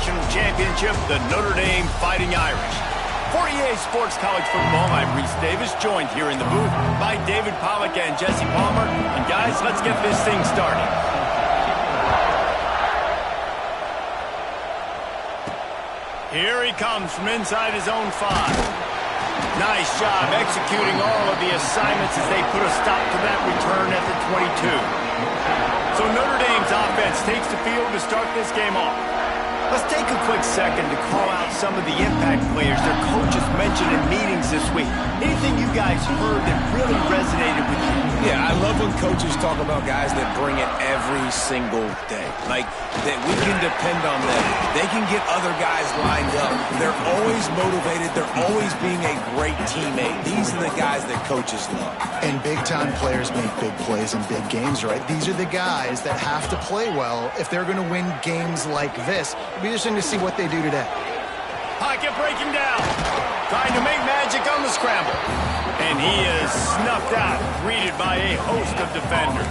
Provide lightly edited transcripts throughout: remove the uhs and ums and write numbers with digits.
national championship, the Notre Dame Fighting Irish. For EA Sports College Football, I'm Reese Davis, joined here in the booth by David Pollack and Jesse Palmer. And guys, let's get this thing started. Here he comes from inside his own 5. Nice job executing all of the assignments as they put a stop to that return at the 22. So Notre Dame's offense takes the field to start this game off. Let's take a quick second to call out some of the impact players their coaches mentioned in meetings this week. Anything you guys heard that really resonated with you? Yeah, I love when coaches talk about guys that bring it every single day. Like, that we can depend on them. They can get other guys lined up. They're always motivated. They're always being a great teammate. These are the guys that coaches love. And big-time players make big plays in big games, right? These are the guys that have to play well if they're going to win games like this. It'll be interesting to see what they do today. Pocket breaking down. Trying to make magic on the scramble. And he is snuffed out, greeted by a host of defenders.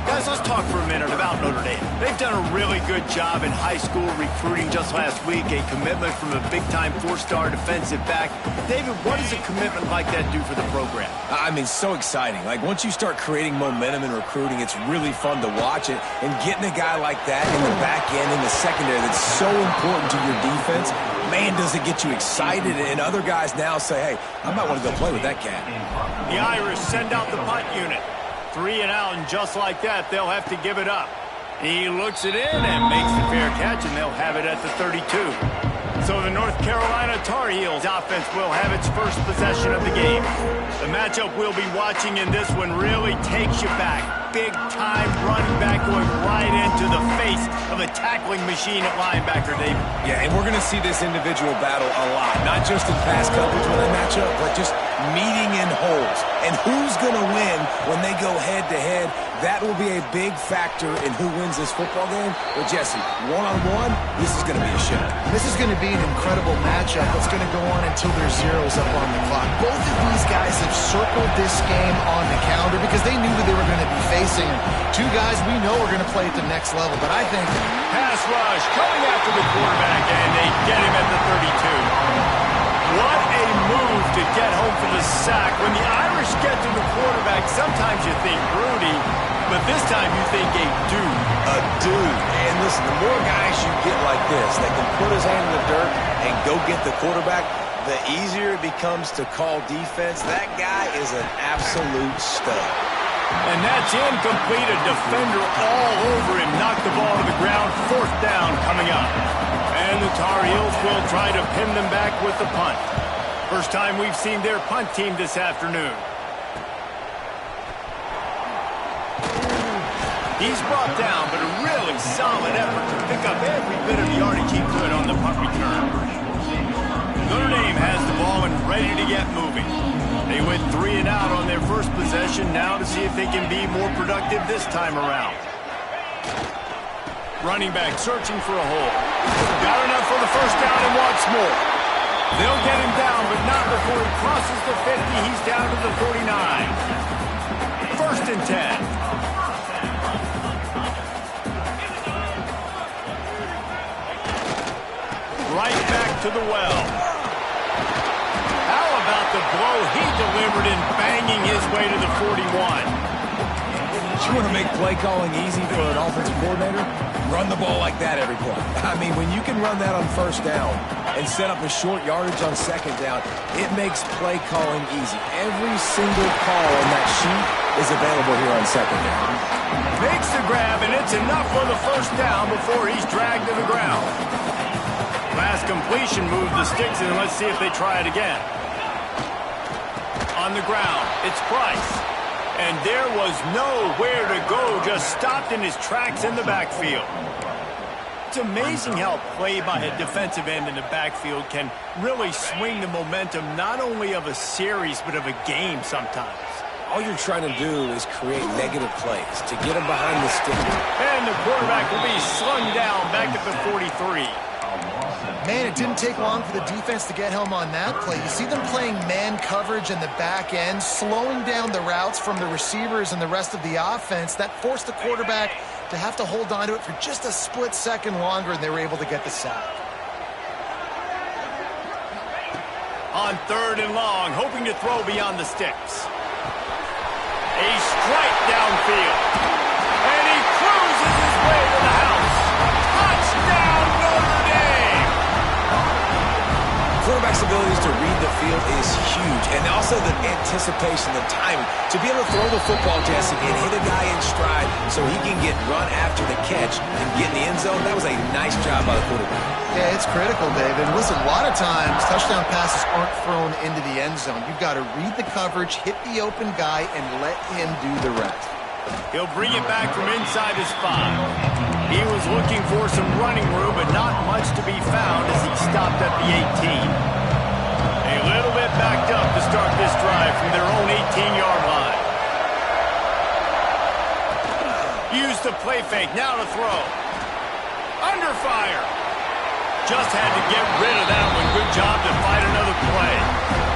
Guys, let's talk for a minute about Notre Dame. They've done a really good job in high school recruiting just last week, a commitment from a big-time 4-star defensive back. David, what does a commitment like that do for the program? I mean, so exciting. Like, once you start creating momentum in recruiting, it's really fun to watch it. And getting a guy like that in the back end, in the secondary, that's so important to your defense, man, does it get you excited. And other guys now say, hey, I might want to go play with that cat. The Irish send out the punt unit. 3 and out, and just like that, they'll have to give it up. He looks it in and makes the fair catch, and they'll have it at the 32. So the North Carolina Tar Heels offense will have its first possession of the game. The matchup we'll be watching in this one really takes you back. Big-time running back going right into the face of a tackling machine at linebacker, David. Yeah, and we're going to see this individual battle a lot. Not just in pass coverage when they match up, but just meeting in holes. And who's going to win when they go head-to-head? That will be a big factor in who wins this football game. But, Jesse, one-on-one, this is going to be a show. This is going to be an incredible matchup that's going to go on until there's zeros up on the clock. Both of these guys have circled this game on the calendar because they knew who they were going to be facing. Two guys we know are going to play at the next level, but I think pass rush coming after the quarterback, and they get him at the 32. What a move to get home for the sack. When the Irish get to the quarterback, sometimes you think Rudy, but this time you think a dude. A dude. And listen, the more guys you get like this that can put his hand in the dirt and go get the quarterback, the easier it becomes to call defense. That guy is an absolute stud. And that's incomplete. A defender all over him. Knocked the ball to the ground. 4th down coming up. And the Tar Heels will try to pin them back with the punt. First time we've seen their punt team this afternoon. He's brought down, but a really solid effort to pick up every bit of yardage he could on the punt return. Notre Dame has the ball and ready to get moving. They went 3 and out on their first possession, now to see if they can be more productive this time around. Running back searching for a hole. Got enough for the first down and wants more. They'll get him down, but not before he crosses the 50. He's down to the 49. 1st and 10. Right back to the well. How about the blow he delivered in banging his way to the 41? You want to make play calling easy for an offensive coordinator? Run the ball like that every play. I mean, when you can run that on 1st down and set up a short yardage on 2nd down, it makes play calling easy. Every single call on that sheet is available here on 2nd down. Makes the grab, and it's enough for the 1st down before he's dragged to the ground. Last completion moved the sticks, and let's see if they try it again. On the ground, it's Price. And there was nowhere to go, just stopped in his tracks in the backfield. It's amazing how play by a defensive end in the backfield can really swing the momentum not only of a series, but of a game sometimes. All you're trying to do is create negative plays to get him behind the stick. And the quarterback will be slung down back at the 43. Man, it didn't take long for the defense to get home on that play. You see them playing man coverage in the back end, slowing down the routes from the receivers and the rest of the offense. That forced the quarterback to have to hold on to it for just a split second longer, and they were able to get the sack. On 3rd and long, hoping to throw beyond the sticks. A strike downfield. And he cruises his way to the house. Touchdown, Notre Dame! Quarterback's abilities to read the field is huge, and also the anticipation, the timing. To be able to throw the football, Jesse, and hit a guy in stride so he can get run after the catch and get in the end zone, that was a nice job by the quarterback. Yeah, it's critical, David. Listen, a lot of times, touchdown passes aren't thrown into the end zone. You've got to read the coverage, hit the open guy, and let him do the rest. He'll bring it back from inside his 5. He was looking for some running room, but not much to be found as he stopped at the 18. A little bit backed up to start this drive from their own 18-yard line. Use the play fake, now to throw. Under fire. Just had to get rid of that one. Good job to fight another play.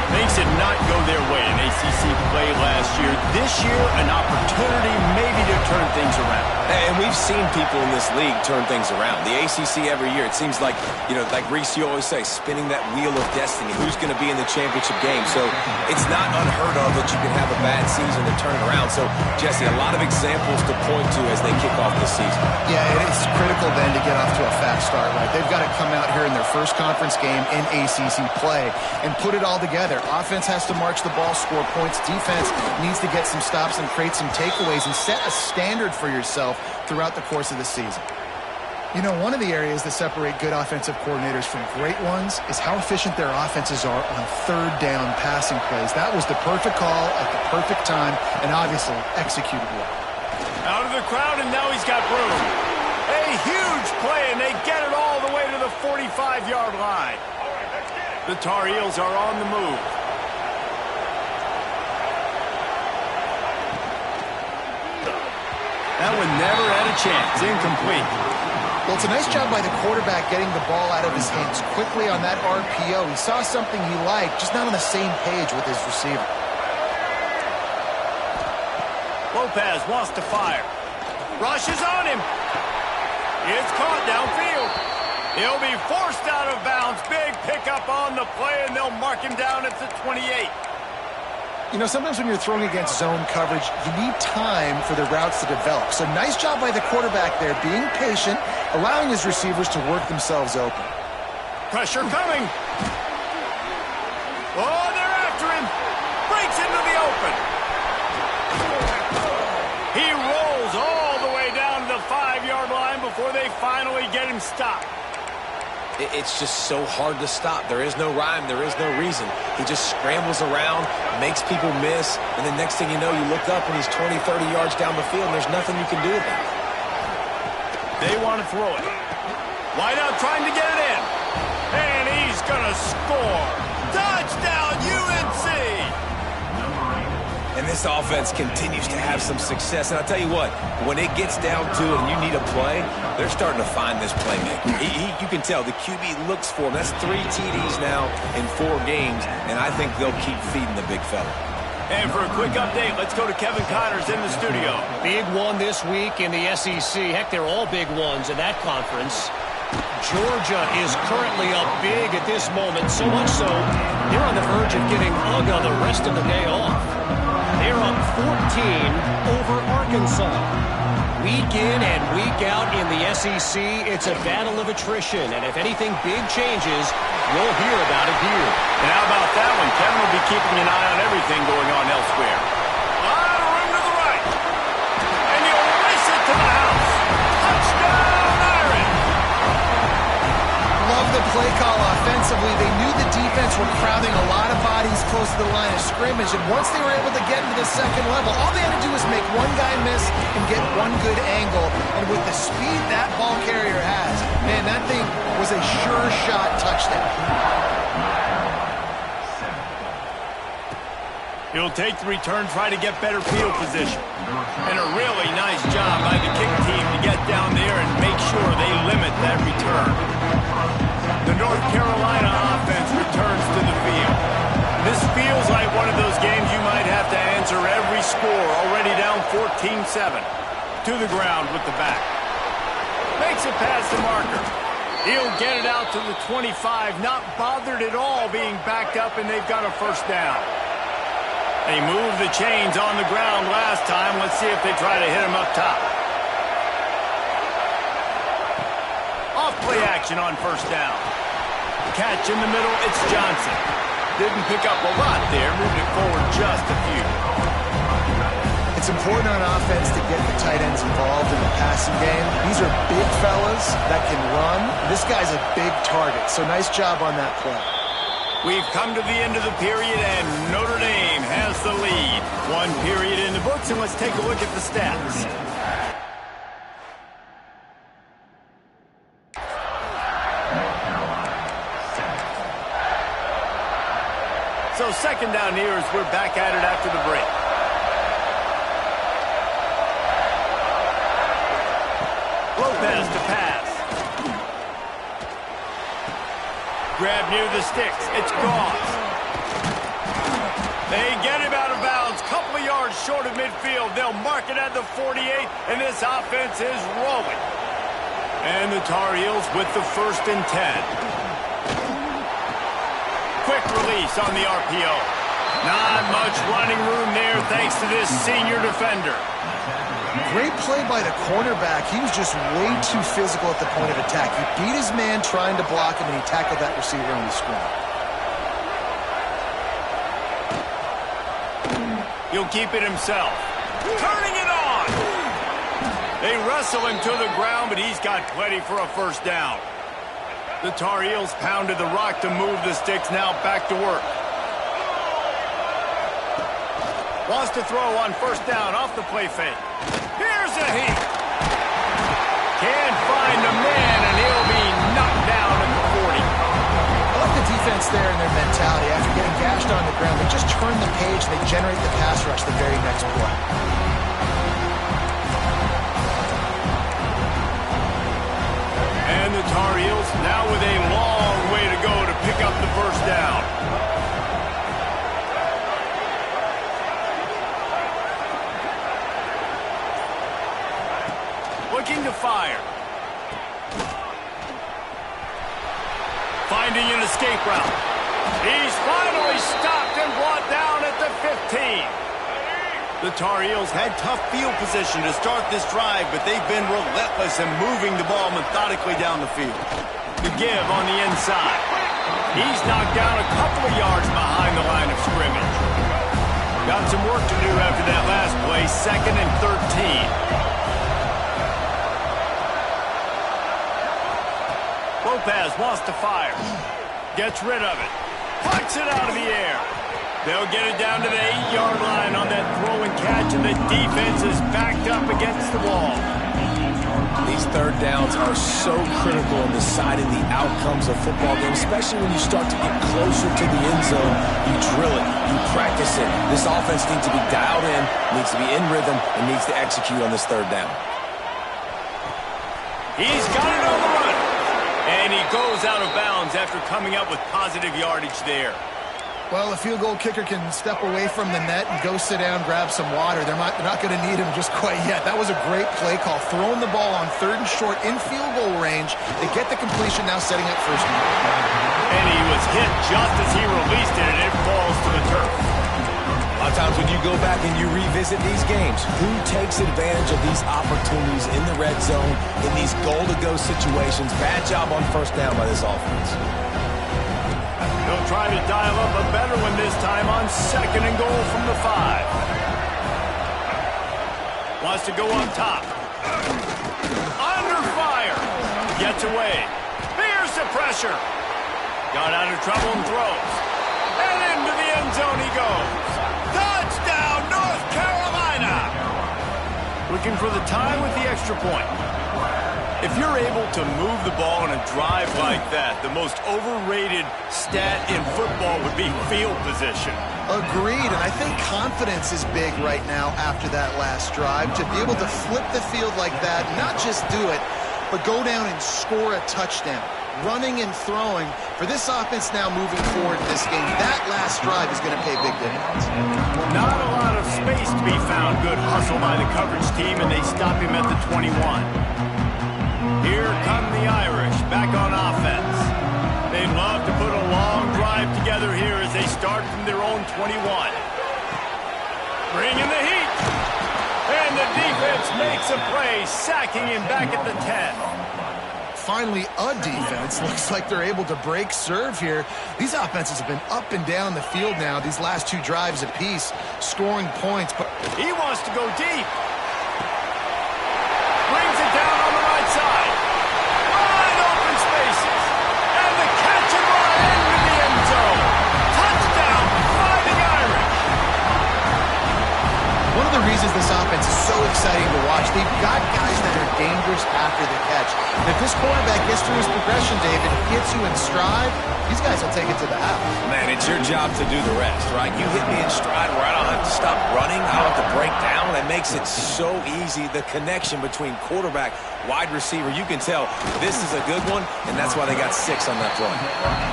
Things did not go their way in ACC play last year. This year, an opportunity maybe to turn things around. And we've seen people in this league turn things around. The ACC every year, it seems like, like Reese, you always say, spinning that wheel of destiny. Who's going to be in the championship game? So it's not unheard of that you can have a bad season to turn it around. So, Jesse, a lot of examples to point to as they kick off this season. Yeah, it is critical then to get off to a fast start, right? They've got to come out here in their first conference game in ACC play and put it all together. Offense has to march the ball, score points. Defense needs to get some stops and create some takeaways and set a standard for yourself throughout the course of the season. You know, one of the areas that separate good offensive coordinators from great ones is how efficient their offenses are on 3rd down passing plays. That was the perfect call at the perfect time and obviously executed well. Out of the crowd, and now he's got room. A huge play, and they get it all the way to the 45-yard line. The Tar Heels are on the move. That one never had a chance. Incomplete. Well, it's a nice job by the quarterback getting the ball out of his hands quickly on that RPO. He saw something he liked, just not on the same page with his receiver. Lopez wants to fire. Rushes on him. It's caught downfield. He'll be forced out of bounds. Big pickup on the play, and they'll mark him down at the 28. You know, sometimes when you're throwing against zone coverage, you need time for the routes to develop. So nice job by the quarterback there, being patient, allowing his receivers to work themselves open. Pressure coming. Oh, they're after him. Breaks into the open. He rolls all the way down to the 5-yard line before they finally get him stopped. It's just so hard to stop. There is no rhyme. There is no reason. He just scrambles around, makes people miss, and then next thing you know, you look up and he's 20, 30 yards down the field, and there's nothing you can do about it. They want to throw it. Wide out trying to get it in. And he's going to score. Touchdown, UNC! And this offense continues to have some success. And I'll tell you what, when it gets down to it and you need a play, they're starting to find this playmaker. You can tell the QB looks for him. That's 3 TDs now in 4 games, and I think they'll keep feeding the big fella. And for a quick update, let's go to Kevin Connors in the studio. Big one this week in the SEC. Heck, they're all big ones in that conference. Georgia is currently up big at this moment, so much so they're on the verge of getting UGA the rest of the day off. They're up 14 over Arkansas. Week in and week out in the SEC, it's a battle of attrition, and if anything big changes, you'll hear about it here. And how about that one? Kevin will be keeping an eye on everything going on elsewhere. On a run to the right. And he'll race it to the house. Touchdown, Iron! Love the play call offensively. They knew the defense were crowding a lot of bodies close to the line of scrimmage, and once they were able to get into the second level, all they had to do was make one guy miss and get one good angle. And with the speed that ball carrier has, man, that thing was a sure shot touchdown. He'll take the return, try to get better field position. And a really nice job by the kick team to get down there and make sure they limit that return. The North Carolina offense returns to the field. This feels like one of those games you might have to answer every score, already down 14-7. To the ground with the back. Makes it past the marker. He'll get it out to the 25, not bothered at all being backed up, and they've got a first down. They moved the chains on the ground last time. Let's see if they try to hit him up top. Off play action on first down. Catch in the middle, it's Johnson. Didn't pick up a lot there, moved it forward just a few. It's important on offense to get the tight ends involved in the passing game. These are big fellas that can run. This guy's a big target, so nice job on that play. We've come to the end of the period, and Notre Dame has the lead. One period in the books, and let's take a look at the stats. So second down here as we're back at it after the break. Lopez to pass. Grab near the sticks. It's Goss. They get him out of bounds. Couple of yards short of midfield. They'll mark it at the 48, and this offense is rolling. And the Tar Heels with the 1st and 10. Quick release on the RPO. Not much running room there thanks to this senior defender. Great play by the cornerback. He was just way too physical at the point of attack. He beat his man trying to block him, and he tackled that receiver on the screen. He'll keep it himself. Turning it on! They wrestle him to the ground, but he's got plenty for a first down. The Tar Heels pounded the rock to move the sticks, now back to work. Wants to throw on first down off the play fake. Here's a heat. Can't find a man, and he'll be knocked down at the 40. I like the defense there and their mentality. After getting gashed on the ground, they just turn the page and they generate the pass rush the very next play. And the Tar Heels now with a long way to go to pick up the first down. Looking to fire. Finding an escape route. He's finally stopped and brought down at the 15. The Tar Heels had tough field position to start this drive, but they've been relentless in moving the ball methodically down the field. The give on the inside. He's knocked down a couple of yards behind the line of scrimmage. Got some work to do after that last play, 2nd and 13. Lopez wants to fire. Gets rid of it. Puts it out of the air. They'll get it down to the 8-yard line on that throw and catch, and the defense is backed up against the wall. These third downs are so critical in deciding the outcomes of football games, especially when you start to get closer to the end zone. You drill it. You practice it. This offense needs to be dialed in, needs to be in rhythm, and needs to execute on this third down. He's got it on the run. And he goes out of bounds after coming up with positive yardage there. Well, a field goal kicker can step away from the net and go sit down, grab some water. They're not going to need him just quite yet. That was a great play call. Throwing the ball on 3rd and short in field goal range. They get the completion, now setting up first down. And he was hit just as he released it, and it falls to the turf. A lot of times when you go back and you revisit these games, who takes advantage of these opportunities in the red zone, in these goal-to-go situations? Bad job on first down by this offense. They'll try to dial up a better one this time on 2nd and goal from the 5. Wants to go on top. Under fire. Gets away. Fears the pressure. Got out of trouble and throws. And into the end zone he goes. Touchdown, North Carolina! Looking for the tie with the extra point. If you're able to move the ball in a drive like that, the most overrated stat in football would be field position. Agreed, and I think confidence is big right now after that last drive. To be able to flip the field like that, not just do it, but go down and score a touchdown. Running and throwing. For this offense now moving forward in this game, that last drive is going to pay big dividends. Not a lot of space to be found. Good hustle by the coverage team, and they stop him at the 21. Here come the Irish back on offense. They'd love to put a long drive together here as they start from their own 21. Bring in the heat. And the defense makes a play, sacking him back at the 10. Finally, a defense. Looks like they're able to break serve here. These offenses have been up and down the field now, these last two drives apiece, scoring points. But he wants to go deep. Brings it down on the right side. Wide open spaces. And the catch and run into the end zone. Touchdown, Fighting Irish. One of the reasons this offense is so exciting to watch, they've got guys that are dangerous after the catch. And if this quarterback gets through his progression, David, gets you in stride, these guys will take it to the house. Man, it's your job to do the rest, right? You hit me in stride where I don't have to stop running. I don't have to break down. It makes it so easy. The connection between quarterback, wide receiver, you can tell this is a good one, and that's why they got 6 on that play.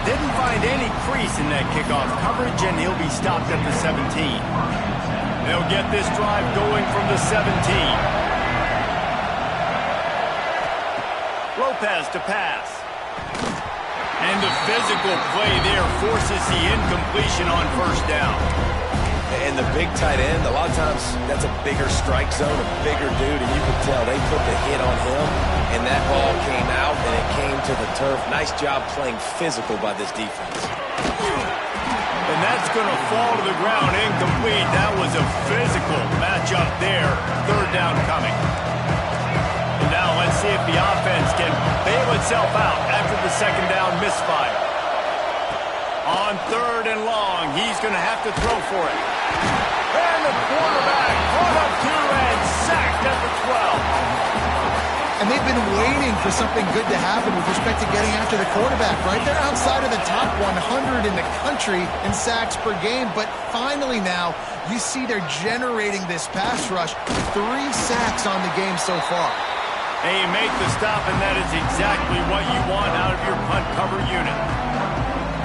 Didn't find any crease in that kickoff coverage, and he'll be stopped at the 17. They'll get this drive going from the 17. Lopez to pass. And the physical play there forces the incompletion on first down. And the big tight end, a lot of times that's a bigger strike zone, a bigger dude, and you can tell they put the hit on him, and that ball came out, and it came to the turf. Nice job playing physical by this defense. And that's going to fall to the ground incomplete. That was a physical matchup there. Third down coming. And now let's see if the offense can bail itself out after the second down misfire. On third and long, he's going to have to throw for it. And the quarterback caught up to and sacked at the 12. And they've been waiting for something good to happen with respect to getting after the quarterback, right? They're outside of the top 100 in the country in sacks per game, but finally now you see they're generating this pass rush. 3 sacks on the game so far. And you make the stop, and that is exactly what you want out of your punt cover unit.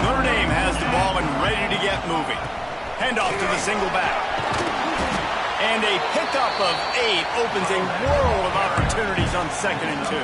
Notre Dame has the ball and ready to get moving. Handoff to the single back. And a pickup of 8 opens a world of opportunities on 2nd and 2.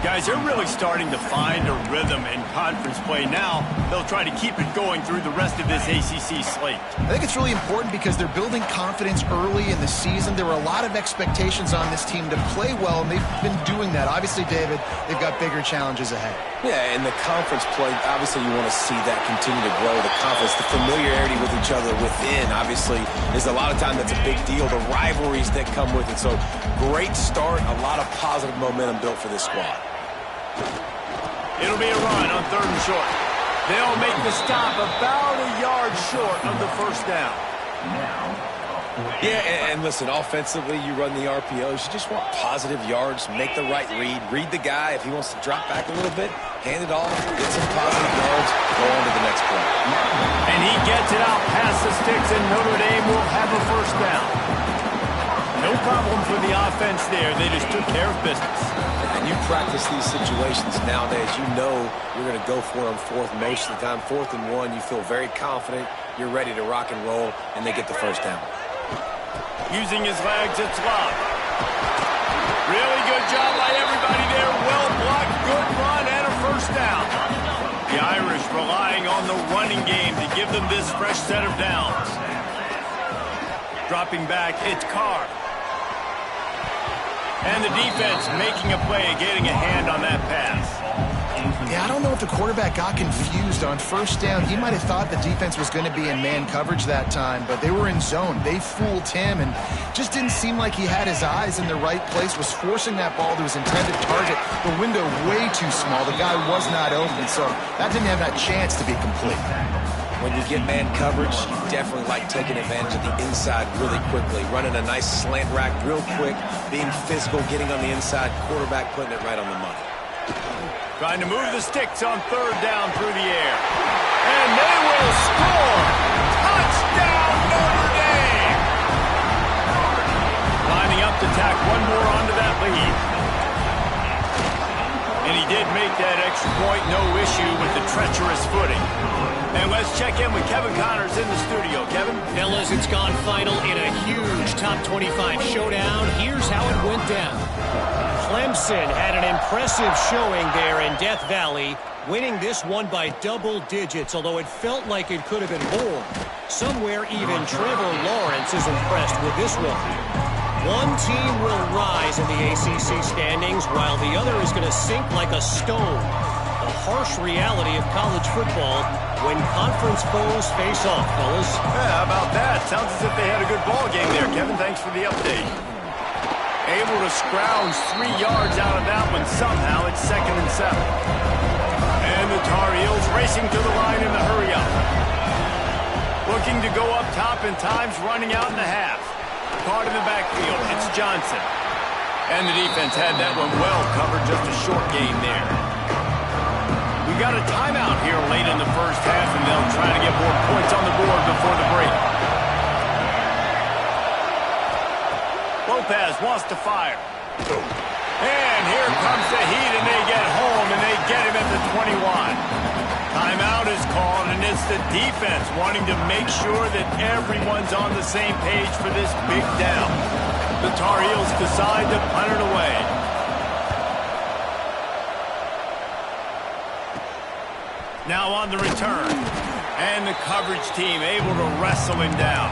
Guys, they're really starting to find a rhythm in conference play now. They'll try to keep it going through the rest of this ACC slate. I think it's really important because they're building confidence early in the season. There were a lot of expectations on this team to play well, and they've been doing that. Obviously, David, they've got bigger challenges ahead. Yeah, and the conference play, obviously you want to see that continue to grow. The confidence, the familiarity with each other within, obviously, is a lot of time that's a big deal. The rivalries that come with it. So, great start, a lot of positive momentum built for this squad. It'll be a run on 3rd and short. They'll make the stop about a yard short of the first down. Yeah, and listen, offensively, you run the RPOs. You just want positive yards, make the right read the guy. If he wants to drop back a little bit, hand it off, get some positive yards, go on to the next play. And he gets it out past the sticks, and Notre Dame will have a first down. No problem for the offense there. They just took care of business. And you practice these situations nowadays. You know you're going to go for it on 4th most of the time. 4th and 1, you feel very confident. You're ready to rock and roll, and they get the first down. Using his legs, it's Love. Really good job by everybody there. Well blocked, good run, and a first down. The Irish relying on the running game to give them this fresh set of downs. Dropping back, it's Carr. And the defense making a play, getting a hand on that pass. Yeah, I don't know if the quarterback got confused on first down. He might have thought the defense was going to be in man coverage that time, but they were in zone. They fooled him and just didn't seem like he had his eyes in the right place, was forcing that ball to his intended target. The window way too small. The guy was not open, so that didn't have that chance to be complete. When you get man coverage, you definitely like taking advantage of the inside really quickly, running a nice slant rack real quick, being physical, getting on the inside, quarterback putting it right on the money. Trying to move the sticks on 3rd down through the air. And they will score! Touchdown, Notre Dame! Lining up to tack one more onto that lead. And he did make that extra point, no issue with the treacherous footing. And let's check back in with Kevin Connors in the studio. Kevin? Fellas, it's gone final in a huge top 25 showdown. Here's how it went down. Clemson had an impressive showing there in Death Valley, winning this one by double digits, although it felt like it could have been more. Somewhere even Trevor Lawrence is impressed with this one. One team will rise in the ACC standings, while the other is going to sink like a stone. The harsh reality of college football when conference foes face off, fellas. Yeah, how about that? Sounds as if they had a good ball game there, Kevin. Thanks for the update. Able to scrounge 3 yards out of that one somehow. It's 2nd and 7. And the Tar Heels racing to the line in the hurry-up. Looking to go up top in times, running out in the half. Caught in the backfield. It's Johnson. And the defense had that one well covered. Just a short gain there. We got a timeout here late in the first half, and they'll try to get more points on the board before the break. Lopez wants to fire. And here comes the heat, and they get home, and they get him at the 21. Timeout is called, and it's the defense wanting to make sure that everyone's on the same page for this big down. The Tar Heels decide to punt it away. Now on the return, and the coverage team able to wrestle him down.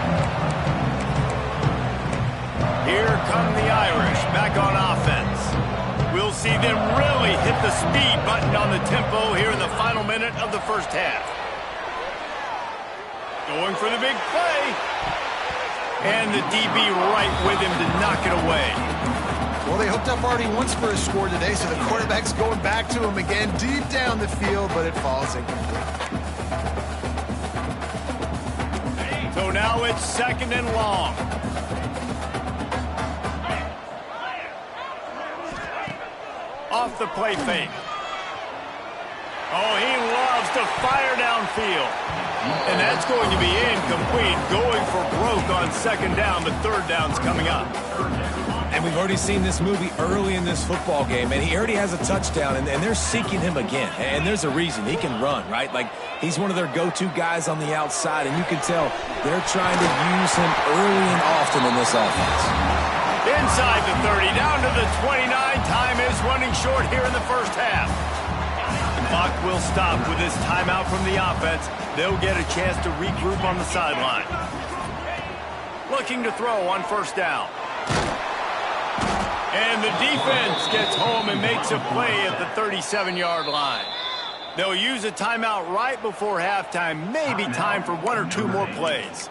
Here come the Irish back on offense. We'll see them really hit the speed button on the tempo here in the final minute of the first half. Going for the big play. And the DB right with him to knock it away. Well, they hooked up already once for a score today, so the quarterback's going back to him again deep down the field, but it falls incomplete. So now it's 2nd and long. Off the play fake. Oh, he loves to fire downfield. And that's going to be incomplete. Going for broke on 2nd down, but 3rd down's coming up. And we've already seen this movie early in this football game, and he already has a touchdown, and they're seeking him again. And there's a reason. He can run, right? Like, he's one of their go-to guys on the outside, and you can tell they're trying to use him early and often in this offense. Inside the 30, down to the 29. Time is running short here in the first half. The clock will stop with this timeout from the offense. They'll get a chance to regroup on the sideline. Looking to throw on 1st down. And the defense gets home and makes a play at the 37-yard line. They'll use a timeout right before halftime. Maybe time for 1 or 2 more plays.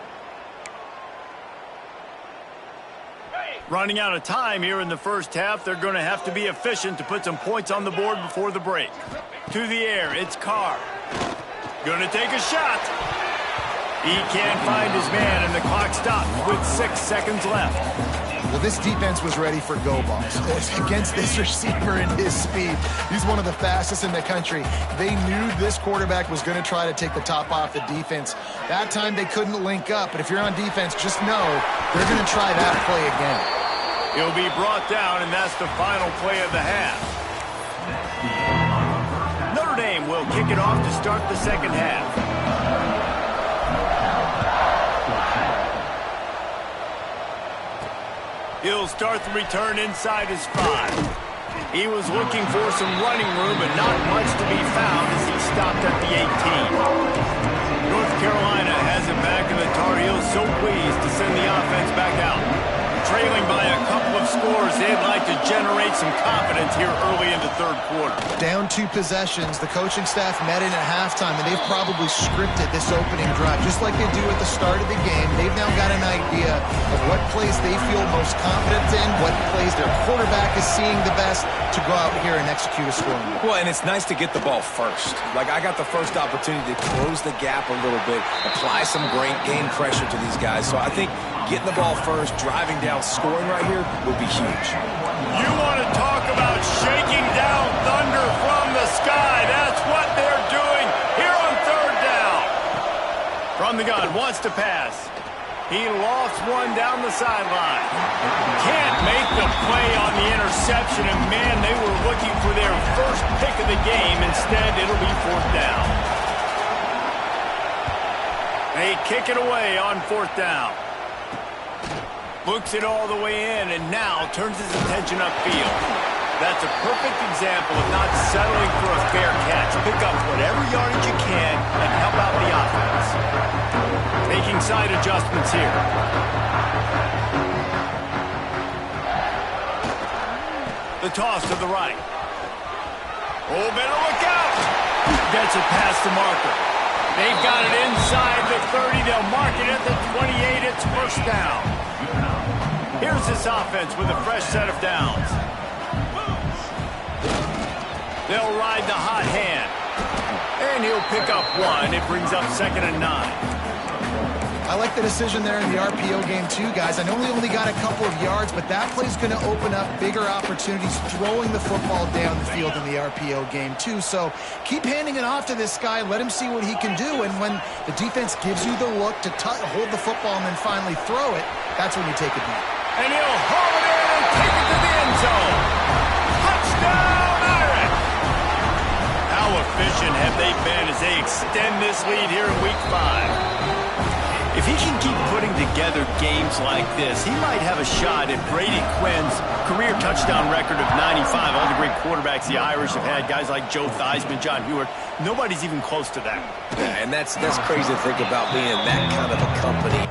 Running out of time here in the first half. They're going to have to be efficient to put some points on the board before the break. To the air, it's Carr. Going to take a shot. He can't find his man, and the clock stops with 6 seconds left. Well, this defense was ready for go balls against this receiver and his speed. He's one of the fastest in the country. They knew this quarterback was going to try to take the top off the defense. That time they couldn't link up, but if you're on defense, just know they're going to try that play again. He'll be brought down, and that's the final play of the half. Notre Dame will kick it off to start the 2nd half. He'll start the return inside his 5. He was looking for some running room, but not much to be found as he stopped at the 18. North Carolina has it back, and the Tar Heels so pleased to send the offense back out. Trailing by a couple of scores, they'd like to generate some confidence here early in the 3rd quarter. Down 2 possessions, the coaching staff met in at halftime, and they've probably scripted this opening drive. Just like they do at the start of the game, they've now got an idea of what plays they feel most confident in, what plays their quarterback is seeing the best to go out here and execute a scoring. Well, and it's nice to get the ball first. Like, I got the first opportunity to close the gap a little bit, apply some gain pressure to these guys. So I think getting the ball first, driving down, scoring right here would be huge. You want to talk about shaking down thunder from the sky. That's what they're doing here on 3rd down. From the gun, wants to pass. He lost one down the sideline. Can't make the play on the interception, and man, they were looking for their first pick of the game. Instead, it'll be 4th down. They kick it away on 4th down. Looks it all the way in and now turns his attention upfield. That's a perfect example of not settling for a fair catch. Pick up whatever yardage you can and help out the offense. Making side adjustments here. The toss to the right. Oh, better look out. Gets it past the marker. They've got it inside the 30. They'll mark it at the 28. It's 1st down. Here's this offense with a fresh set of downs. They'll ride the hot hand. And he'll pick up 1. It brings up 2nd and 9. I like the decision there in the RPO game too, guys. I know we only got a couple of yards, but that play's going to open up bigger opportunities throwing the football down the field in the RPO game too. So keep handing it off to this guy. Let him see what he can do. And when the defense gives you the look to hold the football and then finally throw it, that's when you take a beat. And he'll haul it in and take it to the end zone. Touchdown, Irish! How efficient have they been as they extend this lead here in Week 5? If he can keep putting together games like this, he might have a shot at Brady Quinn's career touchdown record of 95. All the great quarterbacks the Irish have had, guys like Joe Theismann, John Hewitt, nobody's even close to that. Yeah, and that's crazy to think about being in that kind of a company.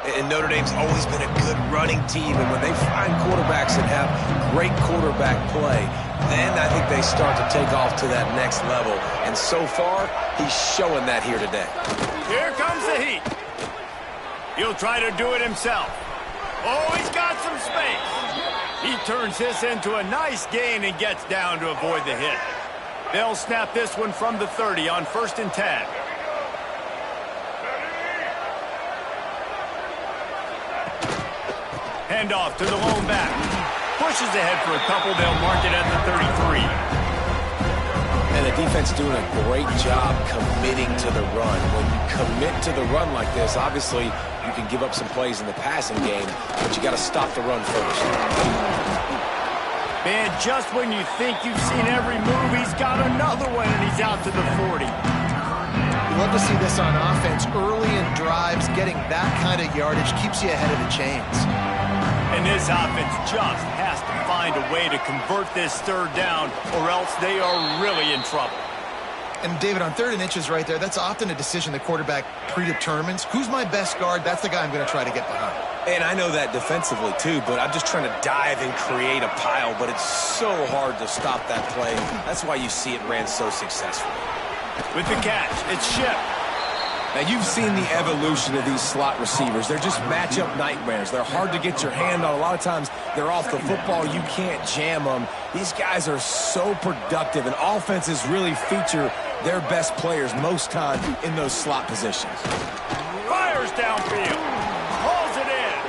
And Notre Dame's always been a good running team, and when they find quarterbacks that have great quarterback play, then I think they start to take off to that next level. And so far, he's showing that here today. Here comes the heat. He'll try to do it himself. Oh, he's got some space. He turns this into a nice gain and gets down to avoid the hit. They'll snap this one from the 30 on 1st and 10. Handoff to the lone back. Pushes ahead for a couple. They'll mark it at the 33. And the defense doing a great job committing to the run. When you commit to the run like this, obviously you can give up some plays in the passing game, but you got to stop the run first. Man, just when you think you've seen every move, he's got another one, and he's out to the 40. You love to see this on offense. Early in drives, getting that kind of yardage keeps you ahead of the chains. And this offense just has to find a way to convert this 3rd down, or else they are really in trouble. And, David, on 3rd and inches right there, that's often a decision the quarterback predetermines. Who's my best guard? That's the guy I'm going to try to get behind. And I know that defensively, too, but I'm just trying to dive and create a pile, but it's so hard to stop that play. That's why you see it ran so successfully. With the catch, it's Ship. Now, you've seen the evolution of these slot receivers. They're just matchup nightmares. They're hard to get your hand on. A lot of times, they're off the football. You can't jam them. These guys are so productive, and offenses really feature their best players most time in those slot positions. Fires downfield. Hauls it in.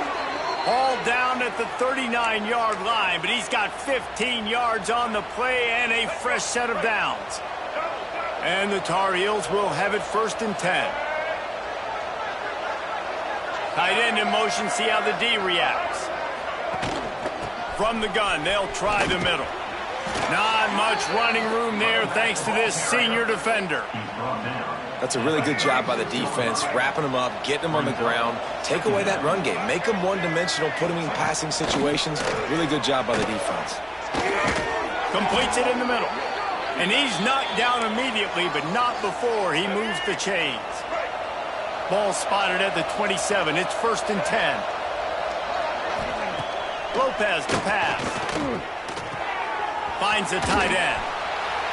Hauled down at the 39-yard line, but he's got 15 yards on the play and a fresh set of downs. And the Tar Heels will have it 1st and 10. Tight end in motion, see how the D reacts. From the gun, they'll try the middle. Not much running room there thanks to this senior defender. That's a really good job by the defense, wrapping them up, getting them on the ground, take away that run game, make them one-dimensional, put them in passing situations. Really good job by the defense. Completes it in the middle. And he's knocked down immediately, but not before he moves the chains. Ball spotted at the 27. It's 1st and 10. Lopez to pass. Finds the tight end.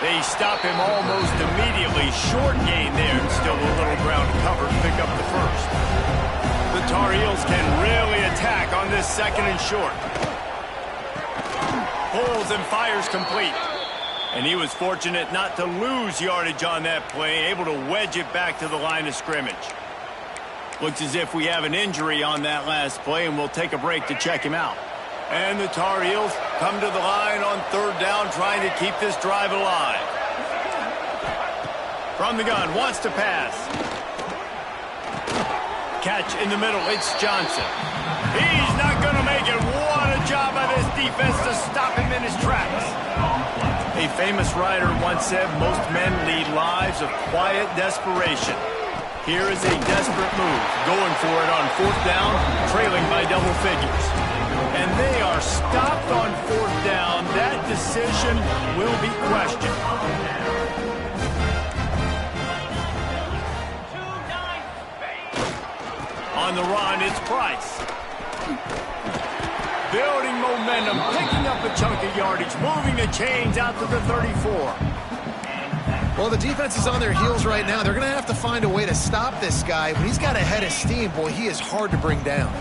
They stop him almost immediately. Short gain there, and still a little ground cover to pick up the 1st. The Tar Heels can really attack on this 2nd and short. Pulls and fires complete. And he was fortunate not to lose yardage on that play, able to wedge it back to the line of scrimmage. Looks as if we have an injury on that last play, and we'll take a break to check him out. And the Tar Heels come to the line on 3rd down, trying to keep this drive alive. From the gun, wants to pass. Catch in the middle, it's Johnson. He's not going to make it. What a job by this defense to stop him in his tracks. A famous writer once said, most men lead lives of quiet desperation. Here is a desperate move, going for it on 4th down, trailing by double figures. And they are stopped on 4th down. That decision will be questioned. On the run, it's Price. Building momentum, picking up a chunk of yardage, moving the chains out to the 34. Well, the defense is on their heels right now. They're going to have to find a way to stop this guy. When he's got a head of steam, boy, he is hard to bring down.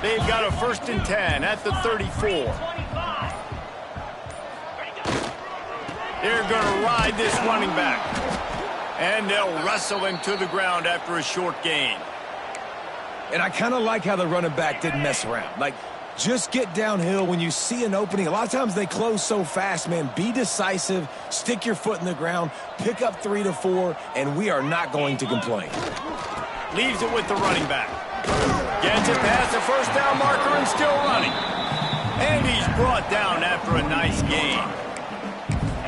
They've got a 1st and 10 at the 34. They're going to ride this running back. And they'll wrestle him to the ground after a short gain. And I kind of like how the running back didn't mess around. Like, just get downhill when you see an opening. A lot of times they close so fast, man. Be decisive, stick your foot in the ground, pick up 3 to 4, and we are not going to complain. Leaves it with the running back. Gets it past the 1st down marker and still running. And he's brought down after a nice gain.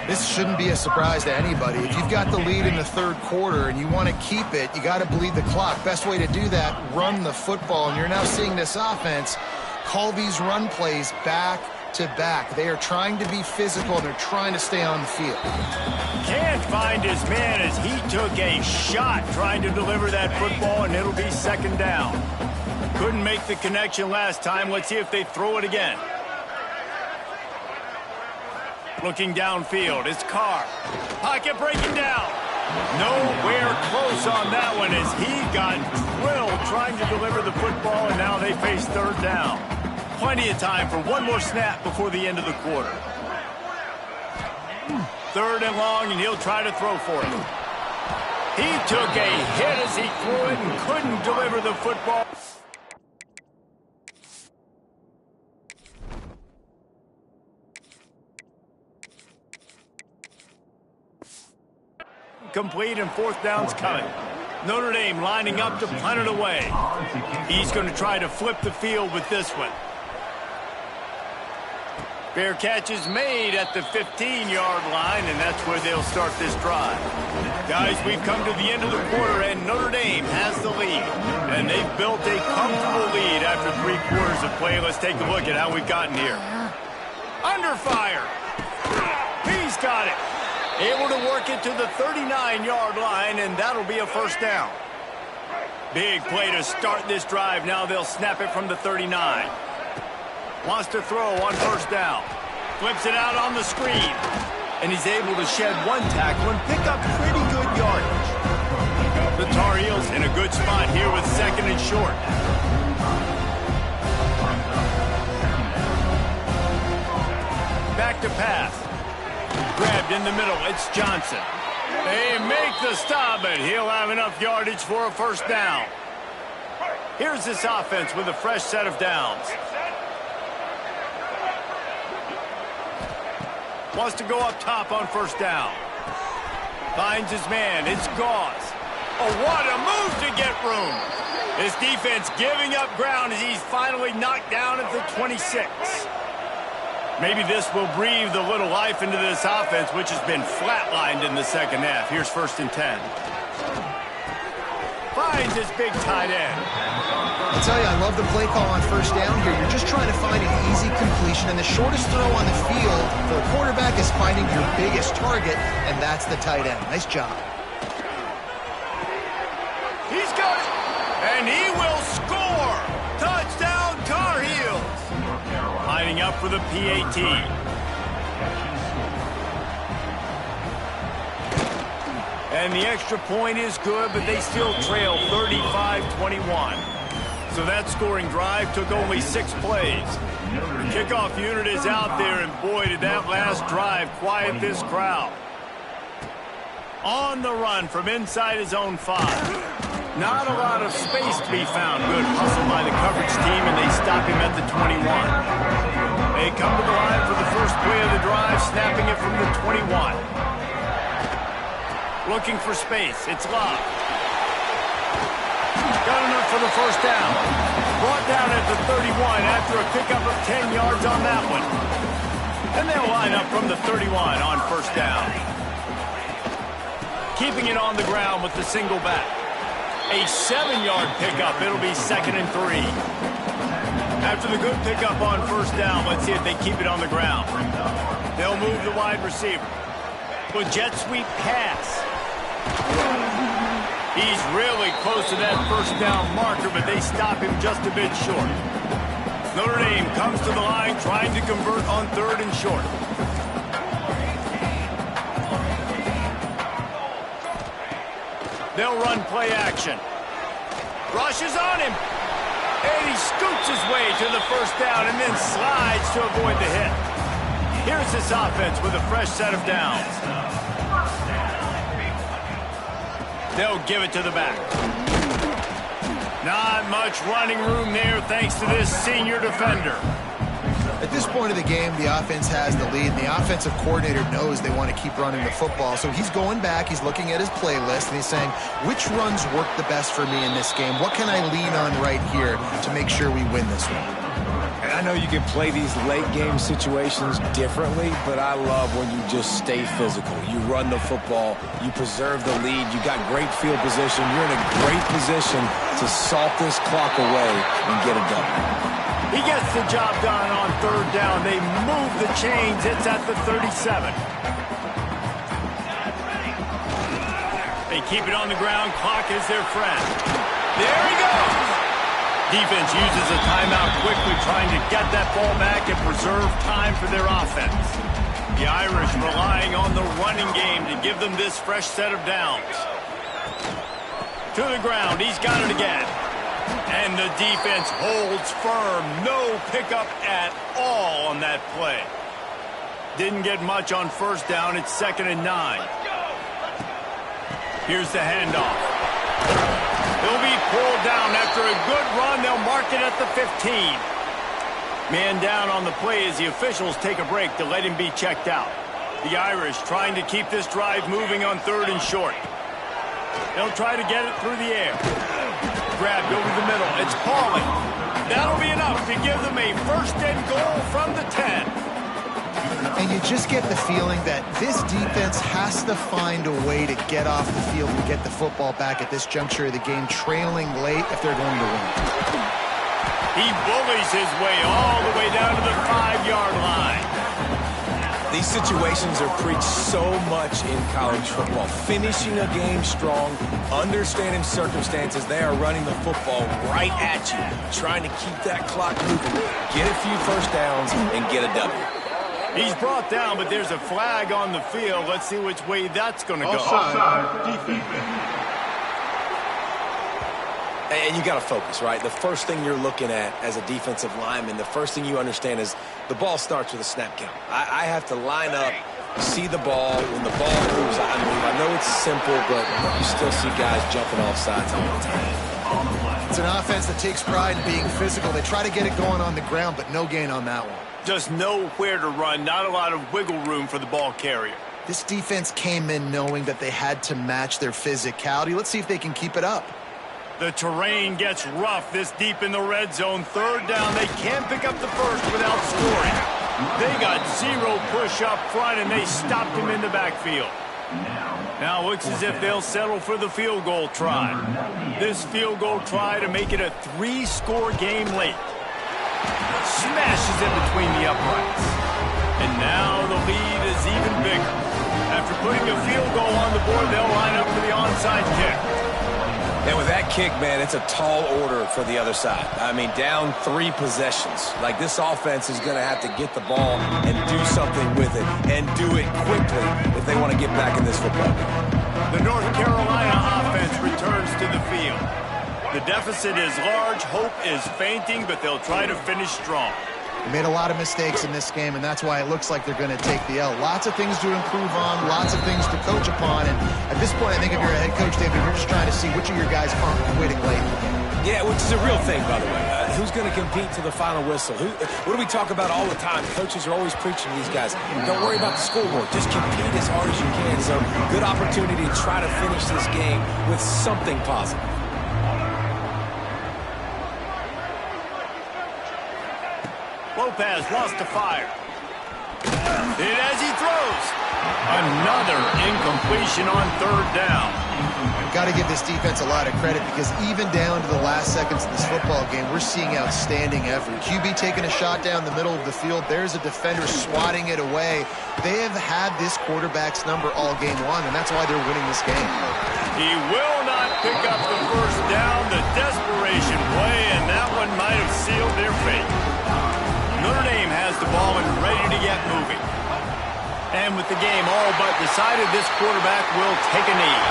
This shouldn't be a surprise to anybody. If you've got the lead in the 3rd quarter and you want to keep it, you got to bleed the clock. Best way to do that, run the football. And you're now seeing this offense call these run plays back to back. They are trying to be physical, and they're trying to stay on the field. Can't find his man as he took a shot trying to deliver that football, and it'll be 2nd down. Couldn't make the connection last time. Let's see if they throw it again. Looking downfield, it's Carr. Pocket breaking down. Nowhere close on that one as he got drilled trying to deliver the football, and now they face 3rd down. Plenty of time for one more snap before the end of the quarter. 3rd and long, and he'll try to throw for it. He took a hit as he threw it and couldn't deliver the football. Complete, and 4th down's coming. Notre Dame lining up to punt it away. He's going to try to flip the field with this one. Fair catch is made at the 15-yard line, and that's where they'll start this drive. Guys, we've come to the end of the quarter, and Notre Dame has the lead. And they've built a comfortable lead after 3 quarters of play. Let's take a look at how we've gotten here. Under fire. He's got it. Able to work it to the 39-yard line, and that'll be a 1st down. Big play to start this drive. Now they'll snap it from the 39. Wants to throw on 1st down. Flips it out on the screen. And he's able to shed 1 tackle and pick up pretty good yardage. The Tar Heels in a good spot here with 2nd and short. Back to pass. Grabbed in the middle, it's Johnson. They make the stop, but he'll have enough yardage for a 1st down. Here's this offense with a fresh set of downs. Wants to go up top on 1st down. Finds his man, it's Gauze. Oh, what a move to get room. This defense giving up ground as he's finally knocked down at the 26. Maybe this will breathe a little life into this offense, which has been flatlined in the 2nd half. Here's 1st and 10. Finds his big tight end. I'll tell you, I love the play call on 1st down here. You're just trying to find an easy completion, and the shortest throw on the field for a quarterback is finding your biggest target, and that's the tight end. Nice job. He's got it, and he will score. Touchdown, Tar Heels. Lining up for the PAT. And the extra point is good, but they still trail 35-21. So that scoring drive took only 6 plays. The kickoff unit is out there, and boy, did that last drive quiet this crowd. On the run from inside his own 5. Not a lot of space to be found. Good hustle by the coverage team, and they stop him at the 21. They come to the line for the first play of the drive, snapping it from the 21. Looking for space. It's Love. Got enough for the first down. Brought down at the 31 after a pickup of 10 yards on that one. And they'll line up from the 31 on first down. Keeping it on the ground with the single back. A 7-yard pickup. It'll be 2nd and 3. After the good pickup on first down, let's see if they keep it on the ground. They'll move the wide receiver. With jet sweep pass. He's really close to that first down marker, but they stop him just a bit short. Notre Dame comes to the line trying to convert on 3rd and short. They'll run play action. Rushes on him. And he scoots his way to the first down and then slides to avoid the hit. Here's this offense with a fresh set of downs. They'll give it to the back. Not much running room there thanks to this senior defender. At this point of the game, the offense has the lead, and the offensive coordinator knows they want to keep running the football. So he's going back, he's looking at his playlist, and he's saying, which runs work the best for me in this game? What can I lean on right here to make sure we win this one? And I know you can play these late-game situations differently, but I love when you just stay physical. You run the football, you preserve the lead, you got great field position, you're in a great position to salt this clock away and get a W. He gets the job done on 3rd down. They move the chains. It's at the 37. They keep it on the ground. Clock is their friend. There he goes. Defense uses a timeout quickly, trying to get that ball back and preserve time for their offense. The Irish relying on the running game to give them this fresh set of downs. To the ground. He's got it again. And the defense holds firm. No pickup at all on that play. Didn't get much on first down. It's 2nd and 9. Here's the handoff. He'll be pulled down after a good run. They'll mark it at the 15. Man down on the play as the officials take a break to let him be checked out. The Irish trying to keep this drive moving on 3rd and short. They'll try to get it through the air. Grabbed over the middle. It's Pauly. That'll be enough to give them a 1st and goal from the 10. And you just get the feeling that this defense has to find a way to get off the field and get the football back at this juncture of the game, trailing late if they're going to win. He bullies his way all the way down to the 5-yard line. These situations are preached so much in college football. Finishing a game strong, understanding circumstances. They are running the football right at you, trying to keep that clock moving, get a few first downs, and get a W. He's brought down, but there's a flag on the field. Let's see which way that's going to go. And you got to focus, right? The first thing you're looking at as a defensive lineman, the first thing you understand is the ball starts with a snap count. I have to line up, see the ball. When the ball moves, I move. I know it's simple, but you still see guys jumping off sides all the time. It's an offense that takes pride in being physical. They try to get it going on the ground, but no gain on that one. Just know where to run. Not a lot of wiggle room for the ball carrier. This defense came in knowing that they had to match their physicality. Let's see if they can keep it up. The terrain gets rough this deep in the red zone. 3rd down. They can't pick up the first without scoring. They got 0 push up front, and they stopped him in the backfield. Now looks as if they'll settle for the field goal try. This field goal try to make it a 3-score game late. Smashes in between the uprights. And now the lead is even bigger. After putting a field goal on the board, they'll line up for the onside kick. And with that kick, man, it's a tall order for the other side. I mean, down 3 possessions. Like, this offense is going to have to get the ball and do something with it, and do it quickly if they want to get back in this football game. The North Carolina offense returns to the field. The deficit is large, hope is fainting, but they'll try to finish strong. They made a lot of mistakes in this game, and that's why it looks like they're going to take the L. Lots of things to improve on, lots of things to coach upon, and at this point, I think if you're a head coach, David, you're just trying to see which of your guys aren't quitting late in the game. Yeah, which is a real thing, by the way. who's going to compete to the final whistle? What do we talk about all the time? Coaches are always preaching to these guys. Don't worry about the scoreboard. Just compete as hard as you can. So, good opportunity to try to finish this game with something positive. Lopez wants to fire. And as he throws, another incompletion on third down. Got to give this defense a lot of credit because even down to the last seconds of this football game, we're seeing outstanding effort. QB taking a shot down the middle of the field. There's a defender swatting it away. They have had this quarterback's number all game long, and that's why they're winning this game. He will not pick up the first down. The desperation play, and that one might have sealed their fate. Notre Dame has the ball and ready to get moving. And with the game all but decided, this quarterback will take a knee.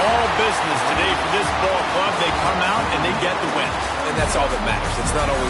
All business today for this ball club. They come out and they get the win. And that's all that matters. It's not always